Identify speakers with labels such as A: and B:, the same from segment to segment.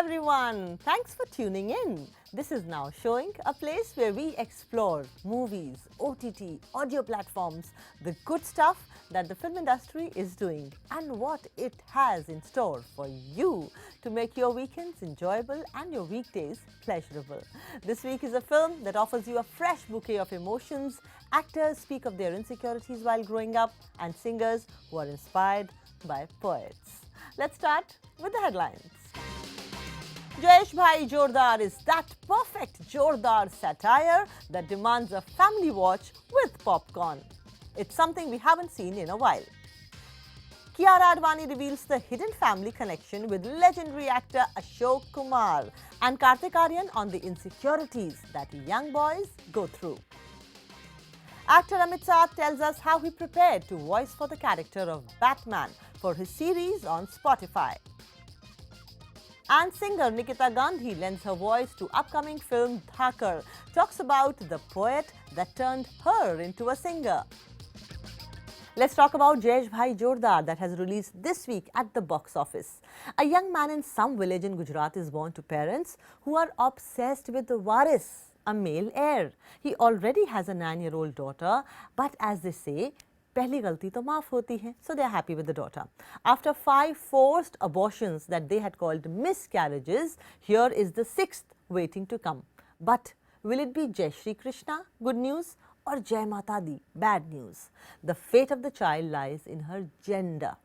A: everyone. Thanks for tuning in. This is Now Showing, a place where we explore movies, OTT, audio platforms, the good stuff that the film industry is doing and what it has in store for you to make your weekends enjoyable and your weekdays pleasurable. This week is a film that offers you a fresh bouquet of emotions. Actors speak of their insecurities while growing up and singers who are inspired by poets. Let's start with the headlines. Jayeshbhai Jordaar is that perfect Jordaar satire that demands a family watch with popcorn. It's something we haven't seen in a while. Kiara Advani reveals the hidden family connection with legendary actor Ashok Kumar and Kartik Aaryan on the insecurities that young boys go through. Actor Amit Sadh tells us how he prepared to voice for the character of Batman for his series on Spotify. And singer Nikhita Gandhi lends her voice to upcoming film Dhakar, talks about the poet that turned her into a singer. Let's talk about Jayeshbhai Jordaar that has released this week at the box office. A young man in some village in Gujarat is born to parents who are obsessed with the waris, a male heir. He already has a 9-year-old daughter, but as they say, पहली गलती तो माफ होती है. So they are happy with the daughter. After 5 forced abortions that they had called miscarriages, here is the 6th waiting to come. But will it be Jai Shri Krishna, good news, or Jai Mata Di, bad news? The fate of the child lies in her gender.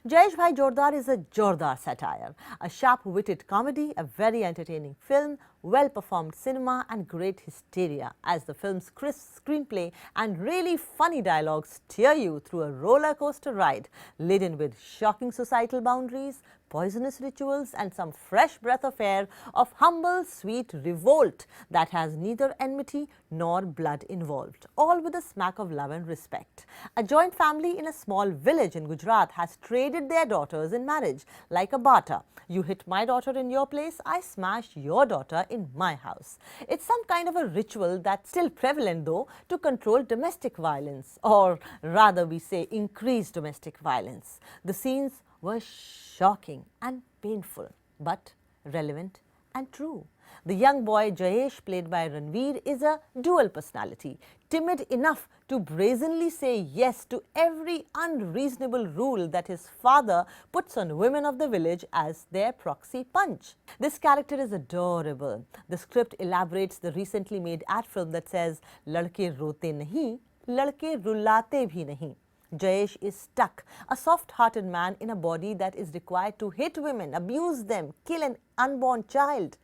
A: Jayeshbhai Jordaar is a Jordaar satire, a sharp-witted comedy, a very entertaining film, well-performed cinema and great hysteria as the film's crisp screenplay and really funny dialogues steer you through a roller coaster ride laden with shocking societal boundaries, poisonous rituals and some fresh breath of air of humble, sweet revolt that has neither enmity nor blood involved, all with a smack of love and respect. A joint family in a small village in Gujarat has traded their daughters in marriage like a barter. You hit my daughter in your place, I smash your daughter in my house. It's some kind of a ritual that's still prevalent though to control domestic violence, or rather we say increased domestic violence. The scenes were shocking and painful, but relevant and true. The young boy Jayesh, played by Raveer, is a dual personality, timid enough to brazenly say yes to every unreasonable rule that his father puts on women of the village as their proxy punch. This character is adorable. The script elaborates the recently made ad film that says, "Ladke rote nahi, ladke rulate bhi nahi." Jayesh is stuck, a soft-hearted man in a body that is required to hit women, abuse them, kill an unborn child.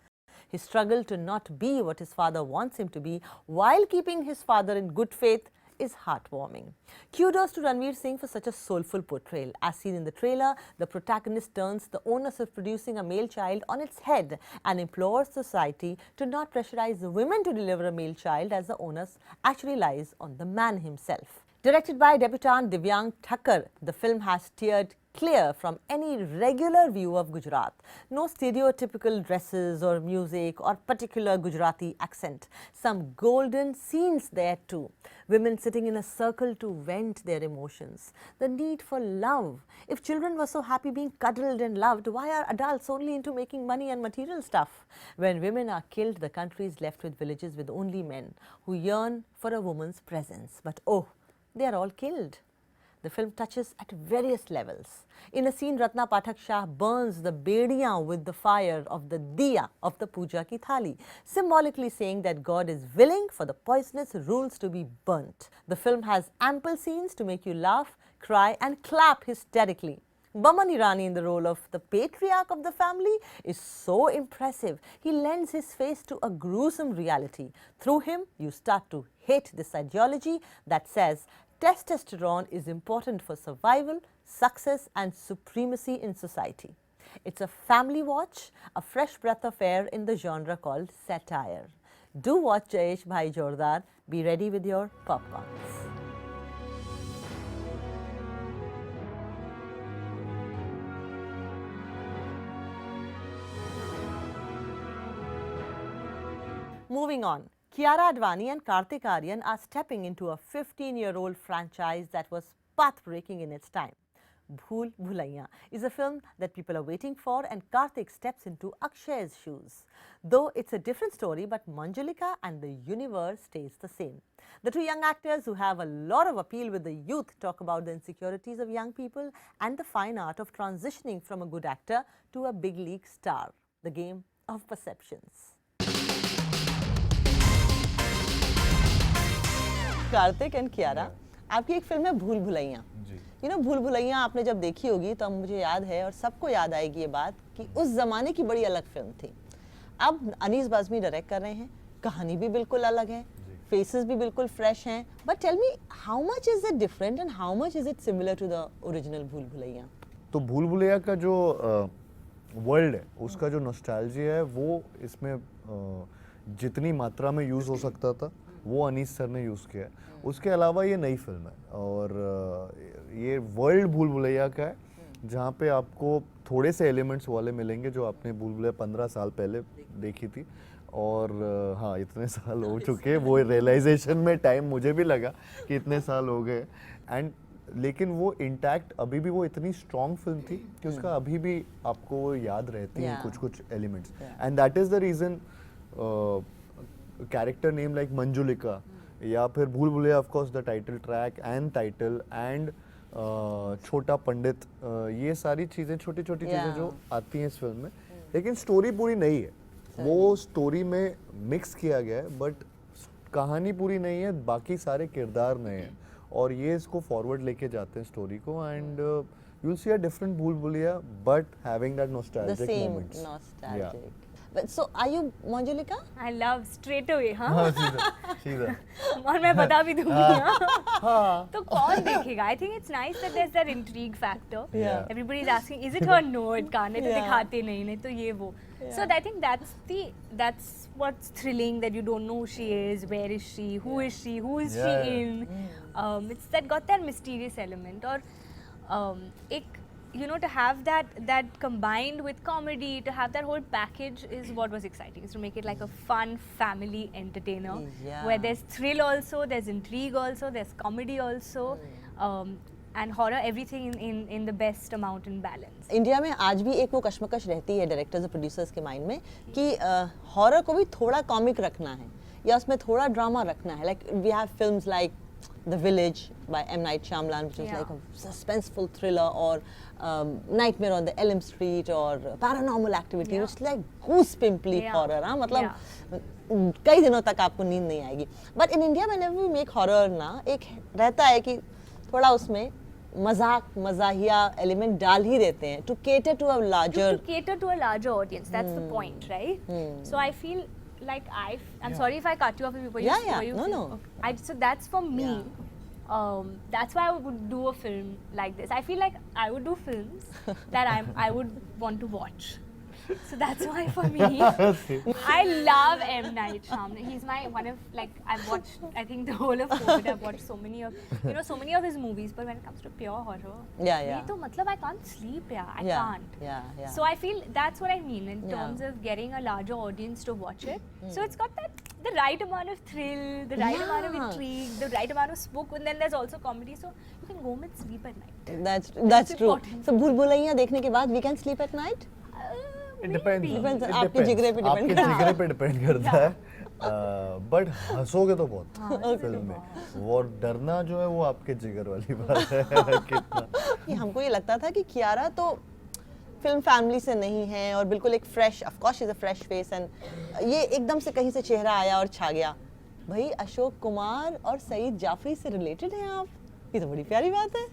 A: His struggle to not be what his father wants him to be while keeping his father in good faith is heartwarming. Kudos to Raveer Singh for such a soulful portrayal. As seen in the trailer, the protagonist turns the onus of producing a male child on its head and implores society to not pressurize the women to deliver a male child, as the onus actually lies on the man himself. Directed by debutant Divyang Thakkar, the film has steered clear from any regular view of Gujarat. No stereotypical dresses or music or particular Gujarati accent. Some golden scenes there too. Women sitting in a circle to vent their emotions. The need for love. If children were so happy being cuddled and loved, why are adults only into making money and material stuff? When women are killed, the country is left with villages with only men who yearn for a woman's presence. But oh, they are all killed. The film touches at various levels. In a scene, Ratna Pathak Shah burns the bediyan with the fire of the diya of the puja ki thali, symbolically saying that God is willing for the poisonous rules to be burnt. The film has ample scenes to make you laugh, cry and clap hysterically. Boman Irani, in the role of the patriarch of the family, is so impressive. He lends his face to a gruesome reality. Through him, you start to hate this ideology that says testosterone is important for survival, success and supremacy in society. It's a family watch, a fresh breath of air in the genre called satire. Do watch Jayeshbhai Jordaar. Be ready with your popcorns. Moving on, Kiara Advani and Kartik Aaryan are stepping into a 15-year-old franchise that was path-breaking in its time. Bhool Bhulaiyaa is a film that people are waiting for, and Kartik steps into Akshay's shoes. Though it's a different story, but Manjulika and the universe stays the same. The two young actors who have a lot of appeal with the youth talk about the insecurities of young people and the fine art of transitioning from a good actor to a big league star. The game of perceptions. Kartik and Kiara, आपकी एक film है भूल Bhulaiyaa. You know, भूल भुलैया आपने जब देखी होगी तो मुझे याद है और सबको याद आएगी ये बात कि उस जमाने की बड़ी अलग फिल्म थी। अब अनीस बाज़मी डायरेक्ट कर रहे हैं, कहानी भी बिल्कुल अलग है, फेसेस भी बिल्कुल फ्रेश हैं। But tell me, how much is it different and how much is it similar to the original Bhool Bhulaiyaa?
B: तो भूल भुलैया का जो वर्ल्ड है, उसका जो नॉस्टैल्जिया है, वो इसमें जितनी मात्रा में यूज़ हो सकता था वो अनीस सर ने यूज़ किया है। उसके अलावा ये नई फिल्म है और ये वर्ल्ड भूल भुलैया का है, जहाँ पे आपको थोड़े से एलिमेंट्स वाले मिलेंगे जो आपने भूल भुलैया 15 साल पहले देखी थी। और हाँ, इतने साल हो चुके, वो रियलाइजेशन में टाइम मुझे भी लगा कि इतने साल हो गए। एंड लेकिन वो इंटैक्ट अभी भी वो इतनी स्ट्रॉन्ग फिल्म थी कि उसका अभी भी आपको याद रहती हैं कुछ कुछ elements. And that is the reason character name like Manjulika या फिर भूल Bhulaiyaa, of course the title track and title and छोटा पंडित, ये सारी चीज़ें छोटी छोटी चीज़ें जो आती हैं इस फिल्म में। लेकिन स्टोरी पूरी नहीं है, वो स्टोरी में मिक्स किया गया है, बट कहानी पूरी नहीं है, बाकी सारे किरदार नए हैं और ये इसको फॉरवर्ड लेके जाते हैं स्टोरी को। And you'll see a different Bhool Bhulaiyaa, but having that nostalgic
A: the same
B: moments.
A: Nostalgic. But so are you Manjulika?
C: I love straight away, हाँ?
B: सीधा।
C: और मैं बता भी दूँगी, हाँ? तो कौन देखेगा? I think it's nice that there's that intrigue factor.
B: Yeah.
C: Everybody is asking, is it her? No, it can't. नहीं तो दिखाते नहीं तो ये वो. So I think that's what's thrilling, that you don't know who she is, where is she, who is she in. It's that got that mysterious element. और एक, you know, to have that combined with comedy, to have that whole package is what was exciting. Is to make it like a fun family entertainer where there's thrill also, there's intrigue also, there's comedy also, and horror, everything in the best amount and balance.
A: India में आज भी एक वो कश्मकश रहती है directors और producers के mind में कि हॉरर को भी थोड़ा कॉमिक रखना है या उसमें थोड़ा ड्रामा रखना है। Like we have films like The Village by M. Night Shyamalan, which is like a suspenseful thriller, or Nightmare on the Elm Street, or Paranormal Activity, which is like goose-pimply horror. हाँ, मतलब कई दिनों तक आपको नींद नहीं आएगी। But in India, whenever we make horror ना, एक रहता है कि थोड़ा उसमें मजाक मजाहिया एलिमेंट डाल ही देते हैं to cater to a larger
C: audience. That's the point, right? So I feel like I'm sorry if I cut you off before you.
A: No.
C: Okay. So that's for me. That's why I would do a film like this. I feel like I would do films that I would want to watch. So that's why for me, I love M. Night Shyamalan. He's my one of, like, I've watched, I think the whole of COVID, I've watched so many of his movies. But when it comes to pure horror, तो मतलब I can't sleep, I can't. So I feel that's what I mean in terms of getting a larger audience to watch it. So it's got the right amount of thrill, the right amount of intrigue, the right amount of spook, and then there's also comedy. So you can go and sleep at night.
A: That's true. Important. So Bhool Bhulaiyaa देखने के बाद we can sleep at night?
B: It depends.
A: आपके जिगरे पे depend
B: करता है। But हंसोगे तो बहुत film में, और डरना जो है वो आपके जिगर वाली बात है। कितना
A: हमको ये लगता था कि कियारा तो फिल्म फैमिली से नहीं है और बिल्कुल एक fresh, of course she is a fresh face, and ये एकदम से कहीं से चेहरा आया और छा गया। भाई अशोक कुमार और सईद जाफरी से रिलेटेड हैं आप, ये तो बड़ी प्यारी बात है।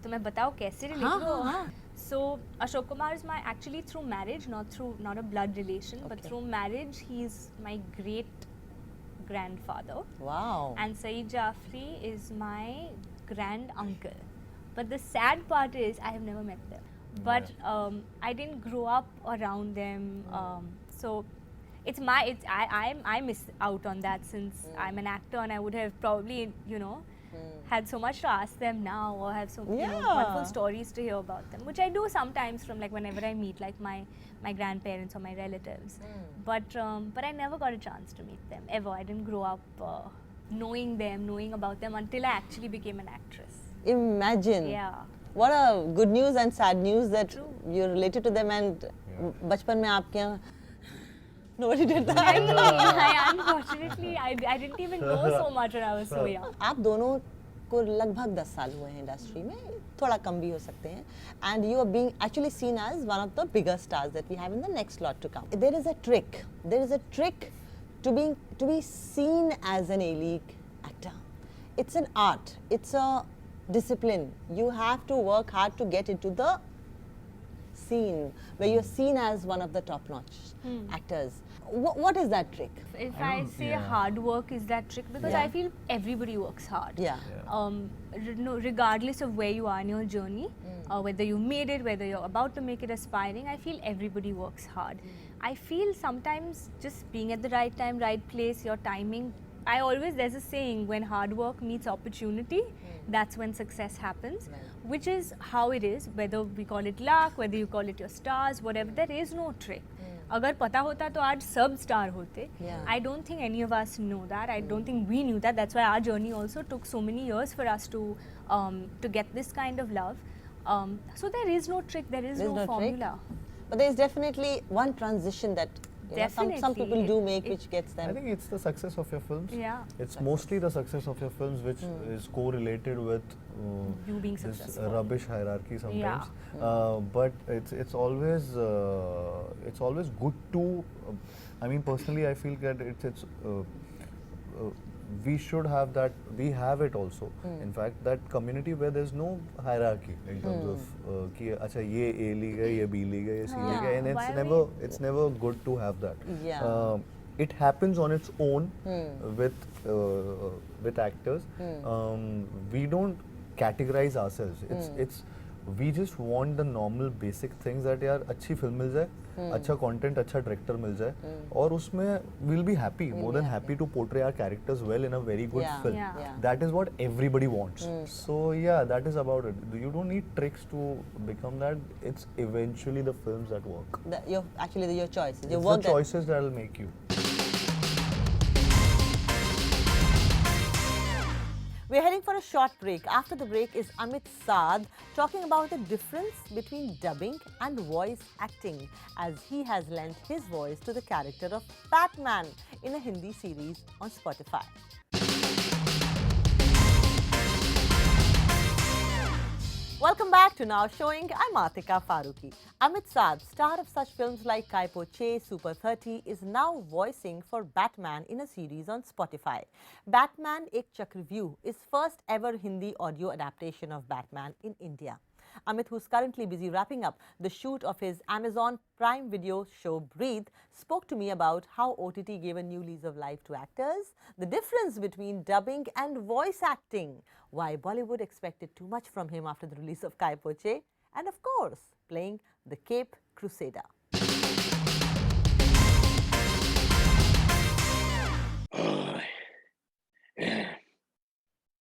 C: तो मैं बताऊँ कैसे रिलेटेड हो? So Ashok Kumar is my, actually through marriage, not a blood relation, but through marriage he's my great grandfather.
A: Wow.
C: And Saeed Jafri is my grand uncle. But the sad part is I have never met them. But I didn't grow up around them. So I miss out on that since I'm an actor, and I would have probably, you know, had so much to ask them now, or have so wonderful stories to hear about them, which I do sometimes from, like, whenever I meet like my grandparents or my relatives. But I never got a chance to meet them ever. I didn't grow up knowing them, knowing about them until I actually became an actress.
A: Imagine.
C: Yeah.
A: What a good news and sad news that
C: True.
A: you're related to them and बचपन में आपके यहाँ nobody did that.
C: Unfortunately, I didn't even know so much when I was so young.
A: आप दोनों को लगभग 10 साल हुए हैं इंडस्ट्री में, थोड़ा कम भी हो सकते हैं, and you are being actually seen as one of the bigger stars that we have in the next lot to come. There is a trick to be seen as an A-League actor. It's an art, it's a discipline. You have to work hard to get into the scene where you're seen as one of the top-notch actors. What is that trick?
C: If I say hard work is that trick, because I feel everybody works hard. Regardless of where you are in your journey, whether you made it, whether you're about to make it, aspiring, I feel everybody works hard. I feel sometimes just being at the right time, right place, your timing. There's a saying, when hard work meets opportunity, that's when success happens, which is how it is, whether we call it luck, whether you call it your stars, whatever, there is no trick. अगर पता होता तो आज सब star होते. I don't think any of us know that. I don't think we knew that. That's why our journey also took so many years for us to get this kind of love. So there is no trick. There is no formula.
A: But there is definitely one transition that some people do make, which gets them.
B: I think it's the success of your films.
C: Yeah.
B: It's mostly the success of your films which is correlated with
C: you being
B: this
C: successful.
B: rubbish hierarchy sometimes. But it's always good to. I mean, personally, I feel that we should have that. We have it also. In fact, that community where there's no hierarchy in terms of कि अच्छा ये A league है, ये B league है, ये C league है, and it's never good to have that. It happens on its own with actors. We don't categorize ourselves. We just want the normal basic things that यार अच्छी film मिल जाए, अच्छा content, अच्छा director मिल जाए, और उसमें we'll be happy, more than happy to portray our characters well in a very good film. That is what everybody wants. So yeah, that is about it. You don't need tricks to become that. It's eventually the films that work.
A: Your choices.
B: It's the choices that will make you.
A: We're heading for a short break. After the break is Amit Sadh talking about the difference between dubbing and voice acting, as he has lent his voice to the character of Batman in a Hindi series on Spotify. Welcome back to Now Showing. I'm Atika Farooqui. Amit Sadh, star of such films like Kai Po Che, Super 30, is now voicing for Batman in a series on Spotify. Batman Ek Chakravyuh is first ever Hindi audio adaptation of Batman in India. Amit, who's currently busy wrapping up the shoot of his Amazon Prime Video show Breathe, spoke to me about how OTT gave a new lease of life to actors, the difference between dubbing and voice acting, why Bollywood expected too much from him after the release of Kai Po Che, and of course, playing the Cape Crusader.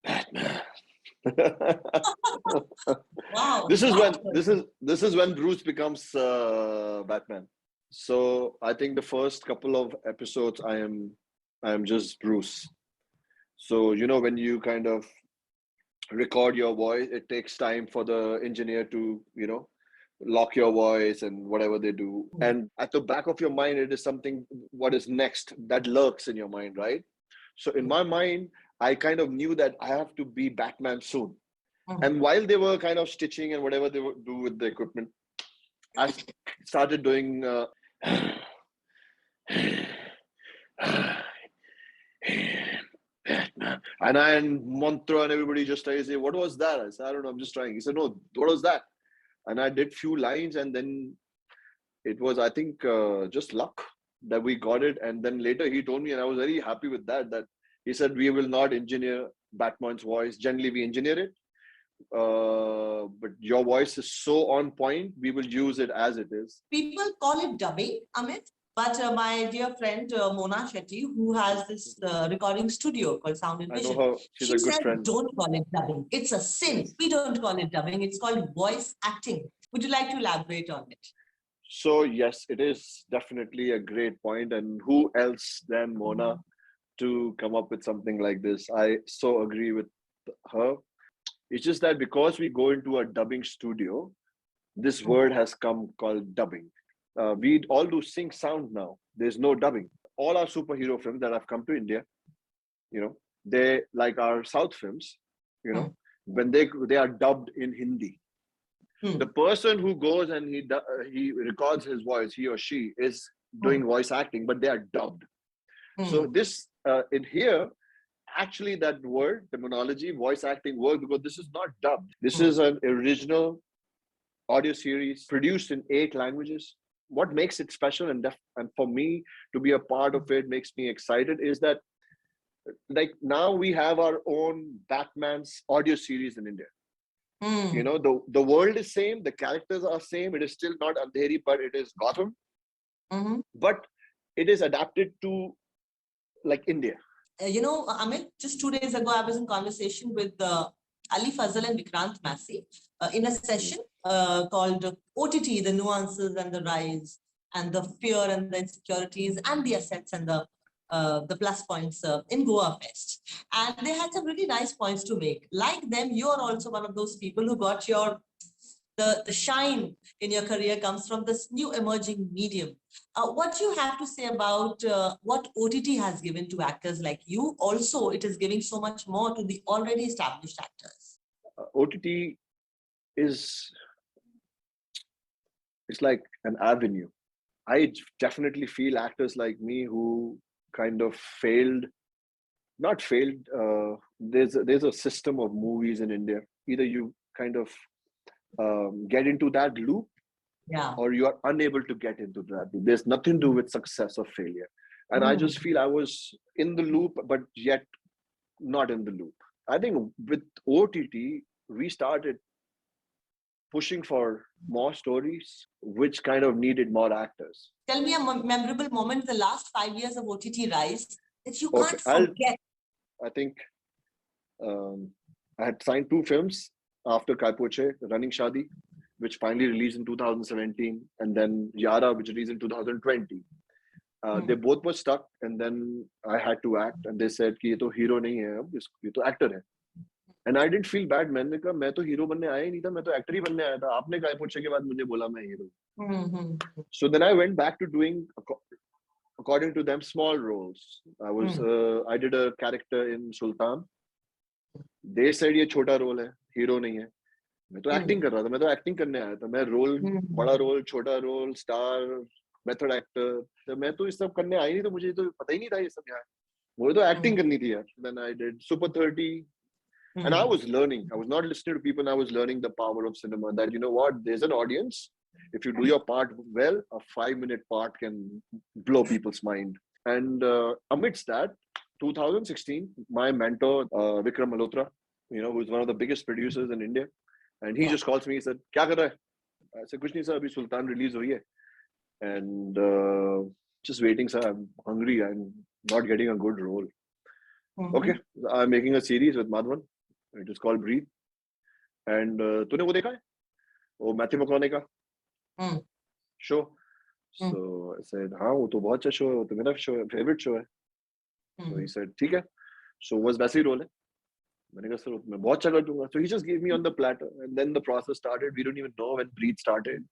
D: Batman.
E: Wow.
D: This is when Bruce becomes Batman. So I think the first couple of episodes I am just Bruce. So when you kind of record your voice, it takes time for the engineer to lock your voice and whatever they do. And at the back of your mind, it is something, what is next, that lurks in your mind, right? So in my mind, I kind of knew that I have to be Batman soon. And while they were kind of stitching and whatever they would do with the equipment, I started doing Batman. And Mantra and everybody just started saying, what was that? I said, I don't know, I'm just trying. He said, no, what was that? And I did few lines, and then it was, I think, just luck that we got it. And then later he told me, and I was very happy with that he said, we will not engineer Batman's voice. Generally, we engineer it. But your voice is so on point, we will use it as it is.
E: People call it dubbing, Amit, but my dear friend Mona Shetty, who has this recording studio called Sound and Vision,
D: I know her. She's a good
E: said,
D: friend.
E: don't call it dubbing. It's a sin. We don't call it dubbing. It's called voice acting. Would you like to elaborate on it?
D: So yes, it is definitely a great point. And who else than Mona to come up with something like this. I so agree with her. It's just that because we go into a dubbing studio, this word has come called dubbing. We all do sync sound now. There's no dubbing. All our superhero films that have come to India, you know, they like our South films, you know, when they are dubbed in Hindi. The person who goes and he records his voice, he or she is doing voice acting, but they are dubbed. So this in here, actually that word terminology, voice acting word, because this is not dubbed. This is an original audio series produced in 8 languages. What makes it special and for me to be a part of it makes me excited is that like now we have our own Batman's audio series in India. You know, the world is same, the characters are same. It is still not Andheri, but it is Gotham. But it is adapted to like India.
E: You know, Amit, just 2 days ago, I was in conversation with Ali Fazal and Vikrant Massey in a session called OTT, the nuances and the rise and the fear and the insecurities and the assets and the plus points in Goa Fest. And they had some really nice points to make. Like them, you are also one of those people who got the shine in your career comes from this new emerging medium. What do you have to say about what OTT has given to actors like you? Also, it is giving so much more to the already established actors.
D: OTT is it's like an avenue. I definitely feel actors like me who kind of not failed. There's a system of movies in India. Either you kind of get into that loop, or you are unable to get into that loop. There's nothing to do with success or failure. And I just feel I was in the loop, but yet not in the loop. I think with OTT, we started pushing for more stories, which kind of needed more actors.
E: Tell me a memorable moment in the last 5 years of OTT rise that you can't forget.
D: I think I had signed 2 films after Kai Poche, Running Shadi, which finally released in 2017, and then Yara, which released in 2020. They both were stuck, and then I had to act, and they said कि ये तो hero नहीं है अब, ये तो actor है. And I didn't feel bad. मैंने कहा मैं तो hero बनने आया ही नहीं था, मैं तो actor ही बनने आया था. आपने Kai Poche के बाद मुझे बोला मैं hero. So then I went back to doing, according to them, small roles. I did a character in Sultan. They said ये छोटा role है, hero नहीं है. मैं तो एक्टिंग कर रहा था, मैं तो एक्टिंग करने आया था. मैं रोल, बड़ा रोल, छोटा रोल, स्टार, मेथड एक्टर, तो मैं तो इस सब करने आई नहीं, तो मुझे तो पता ही नहीं था ये सब यार. मुझे तो एक्टिंग करनी थी यार. Then I did Super 30, and I was learning. I was not listening to people, and I was learning the power of cinema. That you know what, there's an audience. If you do your part well, a 5-minute part can blow people's mind. And amidst that, 2016, my mentor Vikram Malhotra, you know, who's one of the biggest producers in India. And he just calls me, he said, क्या कर रहा है? I said, कुछ नहीं sir, अभी Sultan release हुई है. And just waiting sir, I'm hungry, I'm not getting a good role. Okay, I'm making a series with Madhavan. It is called Breathe. And तूने वो देखा है? वो Matthew McConaughey का show. So I said, हाँ वो तो बहुत अच्छा show है, वो तो मेरा favorite show है. So he said, ठीक है. So was वैसे ही role है. मैंने कहा सर मैं बहुत अच्छा कर दूंगा. So he just gave me on the platter, and then the process started. We don't even know when Breathe started.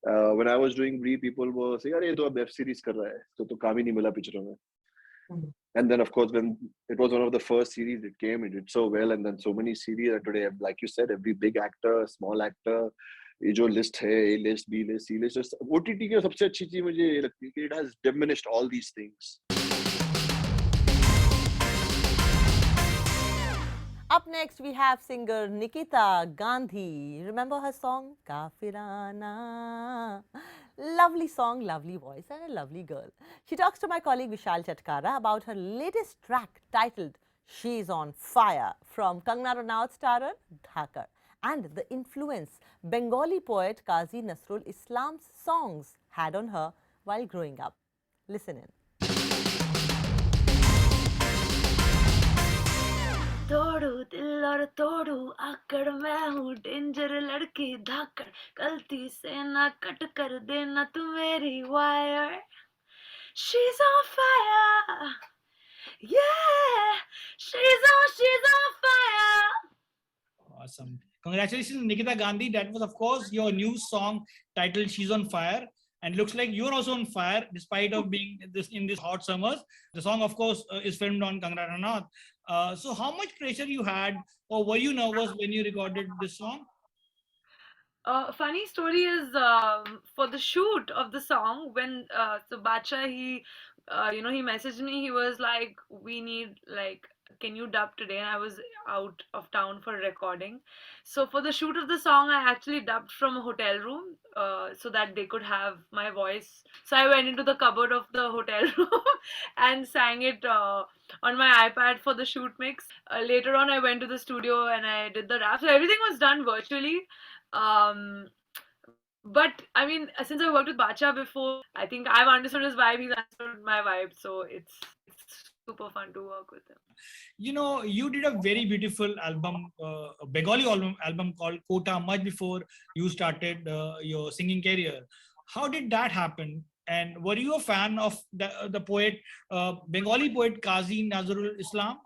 D: When I was doing Breathe, people were saying, अरे ये तो अब वेब सीरीज कर रहा है, तो काम ही नहीं मिला पिक्चरों में. And then of course when it was one of the first series, it came, it did so well, and then so many series. And today, like you said, every big actor, small actor, ये जो list है, A list, B list, C list, OTT की सबसे अच्छी चीज मुझे ये लगती है कि it has diminished all these things.
A: Up next, we have singer Nikhita Gandhi. Remember her song, Kafirana? Lovely song, lovely voice, and a lovely girl. She talks to my colleague Vishal Chatkara about her latest track titled She's on Fire from Kangana Ranaut's starrer Dhakar, and the influence Bengali poet Qazi Nasrul Islam's songs had on her while growing up. Listen in.
F: तोड़ू दिल और तोड़ू आकड़ मैं हूँ danger लड़की धाकड़ गलती से ना cut कर देना तू मेरी wire She's on fire Yeah, she's on fire.
G: Awesome. Congratulations, Nikhita Gandhi. That was, of course, your new song titled She's on Fire. And looks like you're also on fire despite of being in this hot summers. The song, of course, is filmed on Kangana Ranaut. So how much pressure you had, or were you nervous when you recorded this song?
F: Funny story is for the shoot of the song when so Bacha he messaged me. He was like, we need like, can you dub today? And I was out of town for recording. So for the shoot of the song, I actually dubbed from a hotel room so that they could have my voice. So I went into the cupboard of the hotel room and sang it on my iPad for the shoot mix. Later on, I went to the studio and I did the rap. So everything was done virtually. But I mean, since I worked with Bacha before, I think I've understood his vibe, he's understood my vibe, so it's super fun to work with him.
G: You know, you did a very beautiful album, a Bengali album called Kota much before you started your singing career. How did that happen? And were you a fan of the poet, Bengali poet Qazi Nazrul Islam?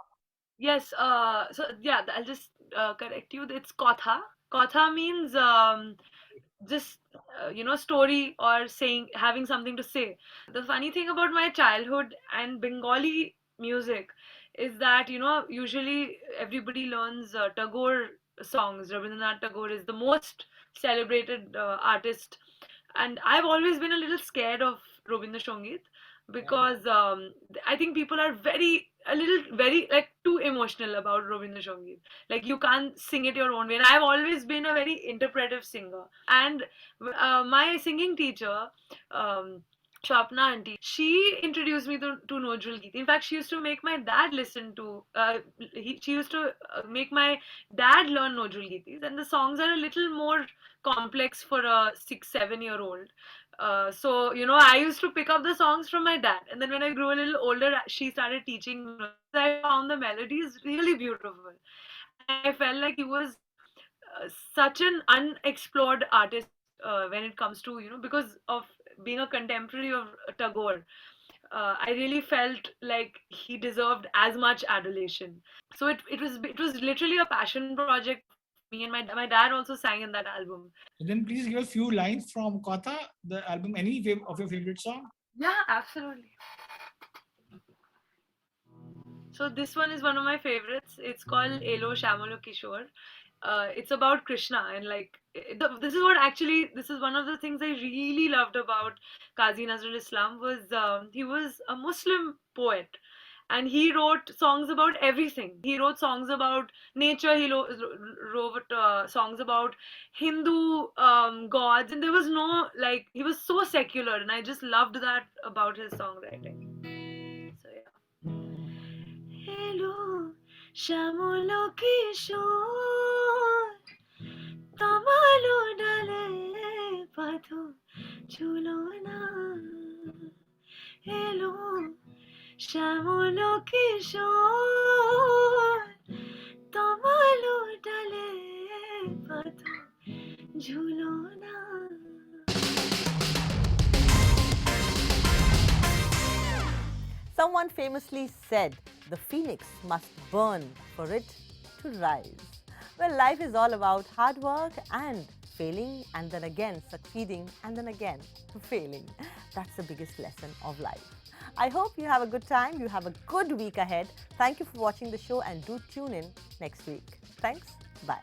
F: Yes, so yeah, I'll just correct you. It's Kotha. Kotha means just story or saying, having something to say. The funny thing about my childhood and Bengali music is that usually everybody learns Tagore songs. Rabindranath Tagore is the most celebrated artist, and I've always been a little scared of Rabindra Sangeet because I think people are very like too emotional about Rabindra Sangeet. Like you can't sing it your own way. And I've always been a very interpretive singer. And my singing teacher, Shapna auntie, she introduced me to Nojul Geeti. In fact, she used to make my dad listen to, she used to make my dad learn Nojul Geetis. And the songs are a little more complex for a 6-7-year-old. So I used to pick up the songs from my dad, and then when I grew a little older, she started teaching me. I found the melodies really beautiful, and I felt like he was such an unexplored artist when it comes to because of being a contemporary of Tagore. I really felt like he deserved as much adulation. So it was literally a passion project for me, and my dad also sang in that album.
G: So then please give a few lines from Kotha, the album, any of your favorite song.
F: Yeah, absolutely. So this one is one of my favorites. It's called Elo Shamalo Kishore. It's about Krishna, and like this is one of the things I really loved about Qazi Nazrul Islam was he was a Muslim poet, and he wrote songs about everything. He wrote songs about nature. He wrote songs about Hindu gods, and there was no like he was so secular, and I just loved that about his songwriting. So yeah. Hello, Shamolo Kishore, Tamalo Dale Patho Chulona. Hello, Shamolo Kishore, Tamalo Dale Patho Chulona.
A: Someone famously said, the phoenix must burn for it to rise. Well, life is all about hard work and failing and then again succeeding and then again failing. That's the biggest lesson of life. I hope you have a good time. You have a good week ahead. Thank you for watching the show and do tune in next week. Thanks. Bye.